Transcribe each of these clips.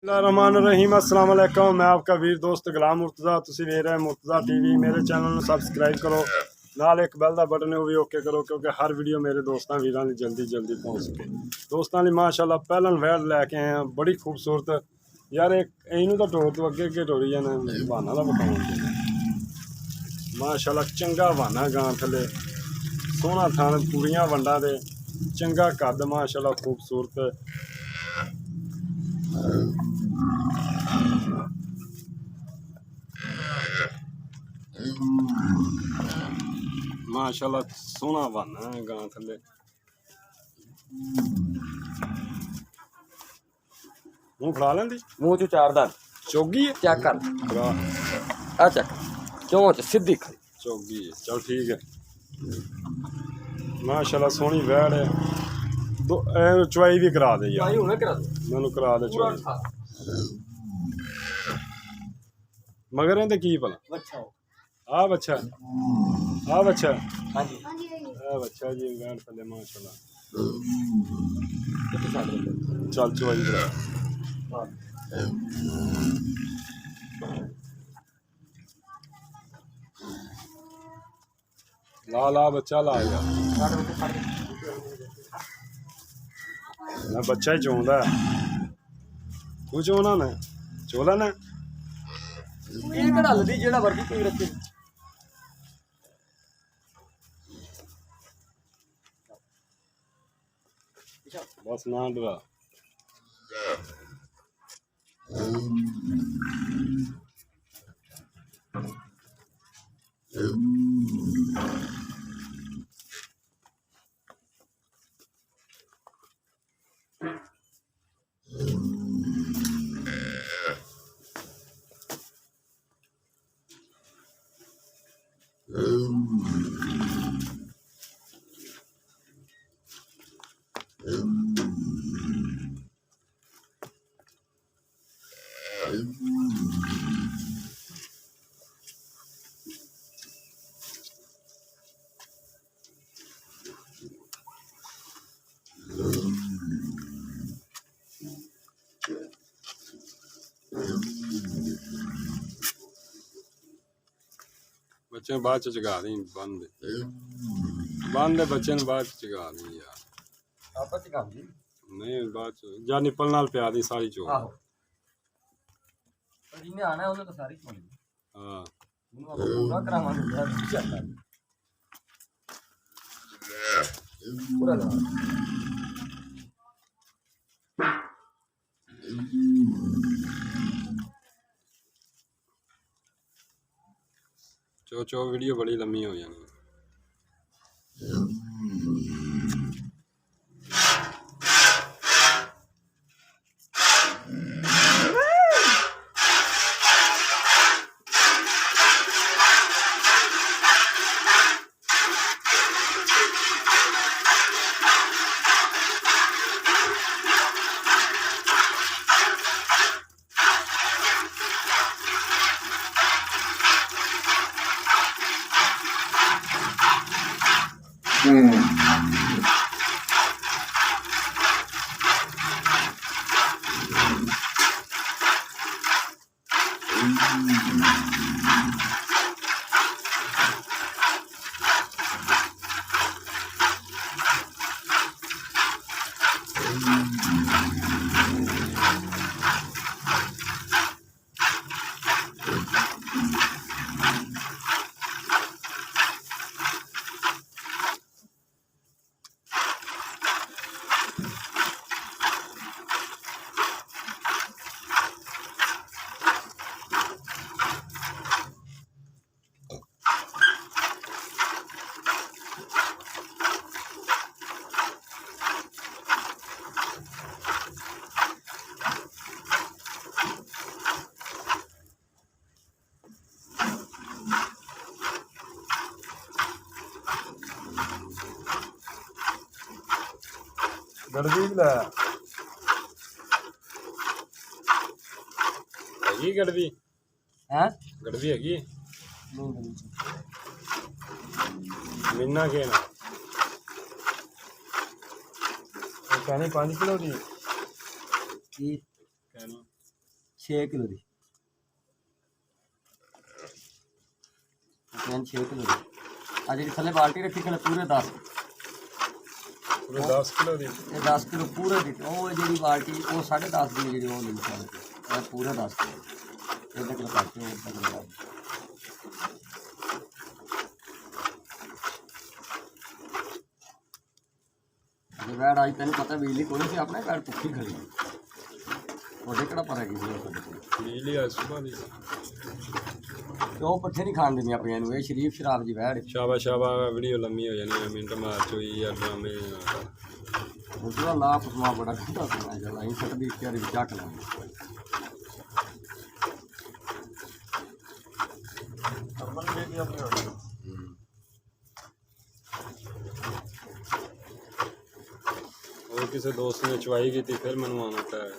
रहमान रहीम अस्सलाम वालेकुम। मैं आपका वीर दोस्त गुलाम मुर्तज़ा। तुसी वेख रहे मुर्तज़ा टीवी। मेरे चैनल ਨੂੰ ਸਬਸਕ੍ਰਾਈਬ ਕਰੋ, ਨਾਲ ਇੱਕ ਬੈਲ ਦਾ ਬਟਨ ਉਹ ਵੀ ਓਕੇ ਕਰੋ ਕਿਉਂਕਿ ਹਰ ਵੀਡੀਓ ਮੇਰੇ ਦੋਸਤਾਂ ਵੀਰਾਂ ਦੀ ਜਲਦੀ ਪਹੁੰਚ ਸਕੇ। ਦੋਸਤਾਂ ਲਈ ਮਾਸ਼ਾਅੱਲਾ ਪਹਿਲਾਂ ਵੈੜ ਲੈ ਕੇ ਆਏ ਆ, ਬੜੀ ਖੂਬਸੂਰਤ ਯਾਰ। ਇਹਨੂੰ ਤਾਂ ਢੋਰ ਤੋਂ ਅੱਗੇ ਢੋਰੀ ਜਾਣਾ, ਬਹਾਨਾ ਦਾ ਬਤਾਉਣ ਮਾਸ਼ਾਅੱਲਾ ਚੰਗਾ ਬਹਾਨਾ ਗਾਂ ਥੱਲੇ, ਸੋਹਣਾ ਥਣ, ਪੂਰੀਆਂ ਵੰਡਾਂ ਦੇ, ਚੰਗਾ ਕੱਦ ਮਾਸ਼ਾਅੱਲਾ ਖੂਬਸੂਰਤ। माशाल्लाह सोहना बहाना है गां थले। मुंह फड़ा लेंदी, मुंह च चार दान चौगी है, चेक कर फड़ा आ चेक चोंच सीधी खड़ी चौगी है। चल ठीक है, माशाल्लाह सोहनी वैड़ है। दो चवाई भी करा दे यार, हुणे करा दो मैनू करा दे चवाई। मगर इहदे की भला बच्चा आ बच्चा, आ बच्चा, हां जी आ बच्चा जी वैड़ थले माशाल्लाह। कितने साल दे चल चवाई करा ला ला बच्चा ला यार। ना बच्चा ही चोंदा है, तू चोना ना चोला ना। ये कड़ा लदी जेड़ा वर्दी कोई रखे बस ना डरा। बच्चे बाद चगा दी, बंद दे बच्चे बाद चगा दी यार। आपस च काम जी नहीं बाद जा निपल नाल प्या दी सारी चो। आहो पर जिन्हें आना है उन्हें तो सारी छोड़ी हाँ उन्हें आप पूरा करावांगे चलता पूरा लगा चो वीडियो बड़ी लम्मी हो जानी। गड़वी भी लाया हैगी गड़वी हैं गड़वी हैगी नहीं बनी मीना के ना कहनी 5 किलो दी की कहनी 6 ਕਿਲੋ ਦੀ ਤਿੰਨ 6 ਕਿਲੋ ਦੀ ਆ ਜਿਹੜੀ ਥੱਲੇ ਬਾਲਟੀ ਰੱਖੀ ਖਲੇ ਪੂਰੇ 10 ਪੂਰੇ 10 ਕਿਲੋ ਦੀ ਇਹ 10 ਕਿਲੋ ਪੂਰੇ ਦੀ ਉਹ ਜਿਹੜੀ ਬਾਲਟੀ ਉਹ 10.5 ਦੀ ਜਿਹੜੀ ਉਹ ਲਿਖਿਆ ਇਹ ਪੂਰੇ 10 ਕਿਲੋ ਇਹਦੇ ਕੋਲ ਕੱਟ ਕੇ ਉਹ ਤੱਕ ਵੈੜ ਅੱਜ ਤੈਨੂੰ ਪਤਾ ਬਿਜਲੀ ਕੋਈ ਸੀ ਆਪਣੇ ਘਰ ਭੁੱਖੀ ਖੜੀ ਉਹਦੇ ਕਿਹੜਾ ਪਰ ਹੈਗੀ ਸੀ ਸਾਡੇ ਕੋਲ ਬਿਜਲੀ ਆ ਸੁਬਾਹ ਦੀ ਤੇ ਉਹ ਪੱਠੇ ਨਹੀਂ ਖਾਣ ਦਿੰਦੀਆਂ ਪਈਆਂ ਨੂੰ ਇਹ ਸ਼ਰੀਫ ਸ਼ਰਾਬ ਦੀ ਵੈੜ ਸ਼ਾਬਾਸ਼ ਸ਼ਾਬਾਸ਼ ਵੀਡੀਓ ਲੰਮੀ ਹੋ ਜਾਣੀ ਹੈ ਮਿੰਟ ਮਾਰ ਚੋਈ ਯਾਰ ਡਰਾਮੇ ਉਹਦਾ ਲਾ ਪਸਮਾ ਬੜਾ ਖੁੱਦਾ ਸੁਣਾ ਜਾਂਦਾ ਅਸੀਂ ਸੱਟਦੀ ਕਿਆਰੀ ਵਿੱਚ ਚੱਕ ਲਾਂਗੇ ਹੋਰ ਕਿਸੇ ਦੋਸਤ ਨੇ ਚੁਆਈ ਕੀਤੀ ਫਿਰ ਮੈਨੂੰ ਆਉਣਾ ਪਿਆ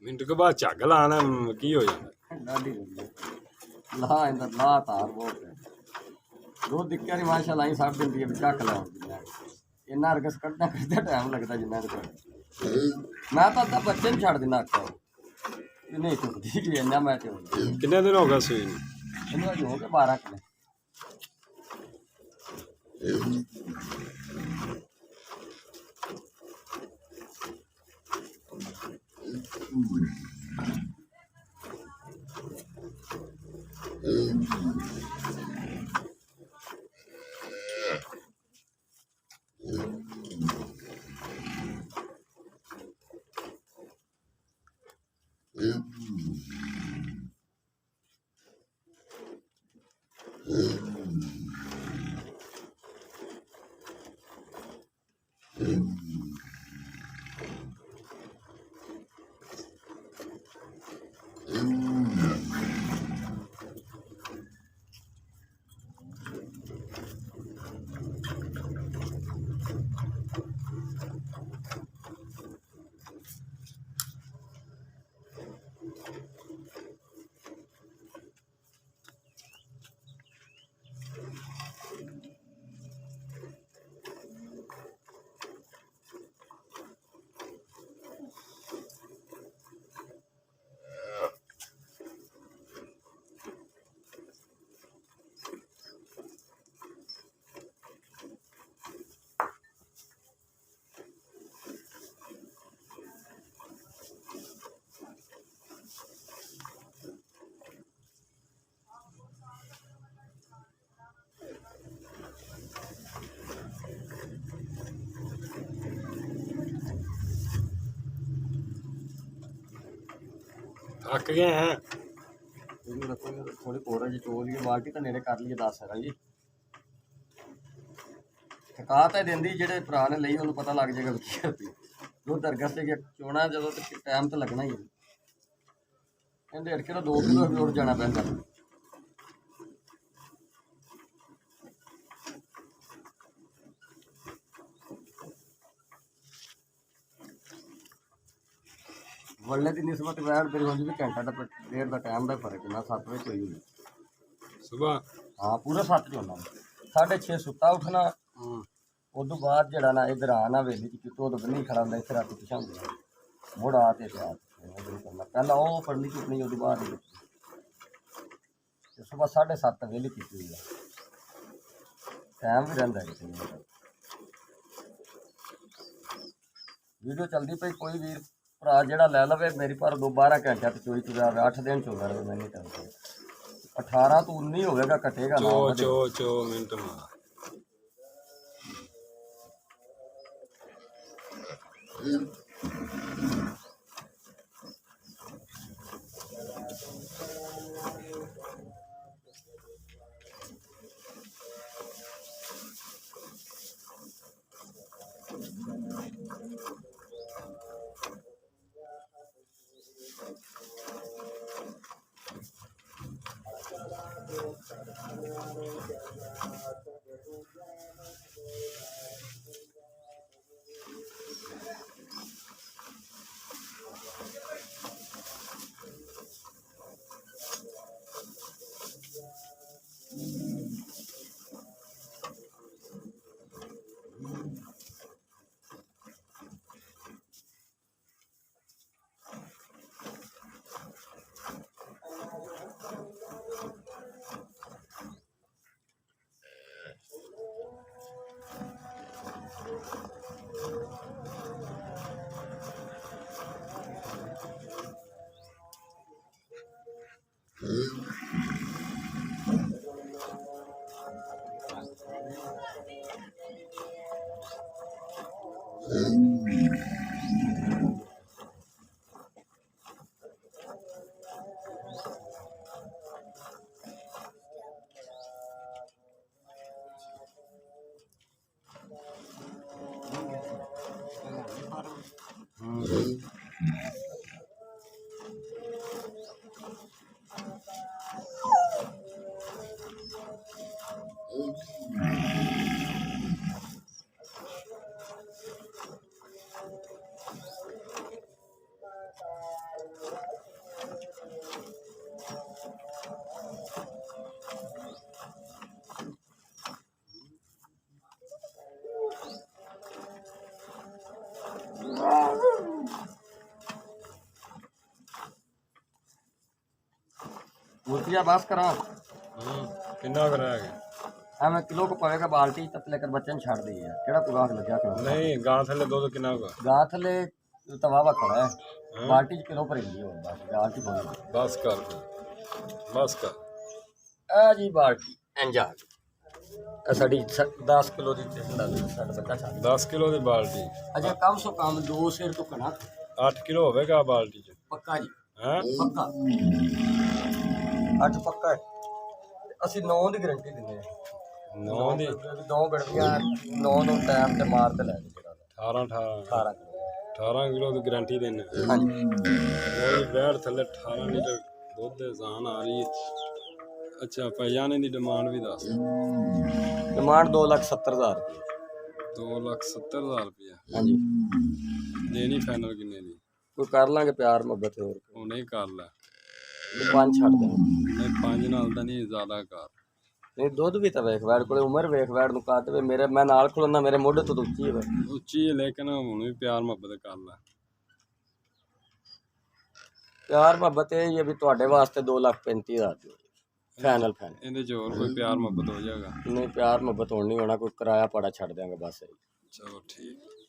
ਮਿੰਟ ਕੇ ਬਾਅਦ ਝੱਗ ਲਾਣਾ ਕੀ ਹੋ ਜਾਂਦਾ ਡਾਢੀ ਲਾ ਇੰਦਰ ਲਾ ਤਾਰ ਬਹੁਤ ਹੈ ਦੋ ਦਿੱਕਿਆ ਨਹੀਂ ਮਾਸ਼ਾਅੱਲਾ ਹੀ ਸਭ ਦਿੰਦੀ ਹੈ ਵੀ ਚੱਕ ਲਾ ਇੰਨਾ ਅਰਗਸ ਕੱਢਣਾ ਕਿਤੇ ਟਾਈਮ ਲੱਗਦਾ ਜਿੰਨਾ ਕੁ ਮੈਂ ਤਾਂ ਅੱਧਾ ਬੱਚੇ ਨੂੰ ਛੱਡ ਦਿੰਦਾ ਅੱਖਾਂ ਇਹ ਨਹੀਂ ਚੁੱਕਦੀ ਜੀ ਇੰਨਾ ਮੈਂ ਤੇ ਕਿੰਨੇ ਦਿਨ ਹੋ ਗਏ ਸੂਈ ਨੂੰ ਇਹਨੂੰ ਅਜੇ ਹੋ ਗਏ 12 ਕਿਲੇ ਥੱਕ ਗਏ ਹੈ ਇਹਨੂੰ ਰੱਖੋਗੇ ਥੋੜੀ ਕੋਰਾ ਜੀ ਚੋਲ ਲਈ ਬਾਲਟੀ ਤਾਂ ਨੇੜੇ ਕਰ ਲਈਏ 10 ਹੈ ਜੀ ਥਕਾ ਤਾਂ ਦਿੰਦੀ ਜਿਹੜੇ ਭਰਾ ਨੇ ਲਈ ਉਹਨੂੰ ਪਤਾ ਲੱਗ ਜਾਏਗਾ ਕੀ ਕਰਦੀ ਉਹ ਦਰਗਾਹ ਤੇ ਚੋਣਾ ਜਦੋਂ ਤੇ ਟਾਈਮ ਤਾਂ ਲੱਗਣਾ ਹੀ ਹੈ ਕਹਿੰਦੇ ਅੜਕੇ ਦਾ 2 ਕਿਲੋ ਵੀ ਉੱਡ ਜਾਣਾ ਪੈਂਦਾ ਵੱਲੇ ਦੀ ਨਿਸਬਤ ਵੈੜ ਮੇਰੀ ਹੁੰਦੀ ਵੀ ਘੰਟਾ ਦਾ ਡੇਢ ਦਾ ਟਾਈਮ ਦਾ ਫਰਕ ਨਾ 7 ਵਜੇ ਕੋਈ ਨਹੀਂ ਸੁਬਾਹ ਹਾਂ ਪੂਰਾ 7 ਚ ਹੁੰਦਾ 6:30 ਸੁੱਤਾ ਉੱਠਣਾ ਉਦੋਂ ਬਾਅਦ ਜਿਹੜਾ ਨਾ ਇਧਰ ਆਣਾ ਵੇਲੀ ਚ ਕਿਤੋਂ ਤੋਂ ਨਹੀਂ ਖੜਾ ਹੁੰਦਾ ਇੱਥੇ ਰਾਤੀ ਪਿਛਾਂ ਹੁੰਦਾ ਮੁੜ ਆ ਤੇ ਪਿਆ ਕਰਨਾ ਪਹਿਲਾਂ ਉਹ ਪੜਨੀ ਚੁੱਕਣੀ ਉਹਦੇ ਬਾਅਦ ਤੇ ਸਵੇਰ 7:30 ਵੇਲੀ ਕੀਤੀ ਹੋਈ ਆ ਟਾਈਮ ਵੀ ਰਹਿੰਦਾ ਕਿਸੇ ਵੀਡੀਓ ਚੱਲਦੀ ਪਈ ਕੋਈ ਵੀਰ ਭਰਾ ਜਿਹੜਾ ਲੈ ਲਵੇ ਮੇਰੀ ਪਰ 12 ਘੰਟਿਆਂ ਤੇ ਚੋਈ ਚੁਗਾ 8 ਦਿਨ ਚੋਗਾ ਰਹੇ ਮੈਂ ਨਹੀਂ ਕਰਦਾ 18 ਤੋਂ 19 ਹੋਵੇਗਾ ਕੱਟੇਗਾ ਨਾ ਚੋ ਮਿੰਟ ਮਾਰ मूर्तियाँ बास करा किन्ना कर रहा है हमें किलो को पवेगा बाल्टी तब लेकर बच्चे ने छाड़ दी है केड़ा कोई गांठ लग गया क्यों नहीं गां थले दो किन्ना होगा गां थले तवावा खड़ा है बाल्टी च किलो भरी दी है बस बाल्टी भरी बस कर बस कर आ जी बाल्टी इंजा साड़ी 10 किलो दी साडा बच्चा छाड़ 10 किलो दी बाल्टी अजे कम सो कम 2 सेर तो कना 8 किलो होवेगा बाल्टी च पक्का जी हैं पक्का 8 पक्का है ਅਸੀਂ 9 ਦੀ ਗਾਰੰਟੀ ਦਿੰਦੇ ਆ 9 ਦੀ 2 ਗੜਵੀਆਂ 9 ਨੂੰ ਟਾਈਮ ਤੇ ਮਾਰ ਤੇ ਲੈ ਜੀ ਜਿਹੜਾ 18 18 18 ਕਿਲੋ ਦੀ ਗਾਰੰਟੀ ਦੇਣਾ ਹਾਂਜੀ ਉਹ ਬੈੜ ਥੱਲੇ 18 ਲੀਟਰ ਦੁੱਧ ਦੇ ਜਾਨ ਆ ਰਹੀ ਹੈ ਅੱਛਾ ਪਜਾਨੇ ਦੀ ਡਿਮਾਂਡ ਵੀ ਦੱਸ ਡਿਮਾਂਡ 2,70,000 ਰੁਪਏ 2,70,000 ਰੁਪਏ ਹਾਂਜੀ ਦੇਣੀ ਫਾਈਨਲ ਕਿੰਨੇ ਦੀ ਕੋਈ ਕਰ ਲਾਂਗੇ ਪਿਆਰ ਮੁਹੱਬਤ ਹੋਰ ਉਹ ਨਹੀਂ ਕਰ ਲੈ 5 ਛੱਡ ਦੇ ਨਹੀਂ 5 ਨਾਲ ਤਾਂ ਨਹੀਂ ਜ਼ਿਆਦਾ ਕਰ ਨਹੀਂ ਦੁੱਧ ਵੀ ਤਾਂ ਵੇਖ ਵੈੜ ਕੋਲੇ ਉਮਰ ਵੇਖ ਵੈੜ ਨੂੰ ਕਾਟ ਵੇ ਮੇਰੇ ਮੈਂ ਨਾਲ ਖਲੋਣਾ ਮੇਰੇ ਮੋਢੇ ਤੋਂ ਉੱਚੀ ਹੈ ਉੱਚੀ ਹੈ ਲੇਕਿਨ ਹੁਣ ਵੀ ਪਿਆਰ ਮੁਹੱਬਤ ਕਰ ਲੈ ਪਿਆਰ ਮੁਹੱਬਤ ਇਹ ਹੈ ਵੀ ਤੁਹਾਡੇ ਵਾਸਤੇ 2,35,000 ਦੀ ਫਾਈਨਲ ਫਾਈਨਲ ਇਹਦੇ ਚ ਹੋਰ ਕੋਈ ਪਿਆਰ ਮੁਹੱਬਤ ਹੋ ਜਾਏਗਾ ਨਹੀਂ ਪਿਆਰ ਮੁਹੱਬਤ ਹੋਣ ਨਹੀਂ ਹੋਣਾ ਕੋਈ ਕਿਰਾਇਆ ਪਾੜਾ ਛੱਡ ਦਿਆਂਗੇ ਬਸ ਚਲੋ ਠੀਕ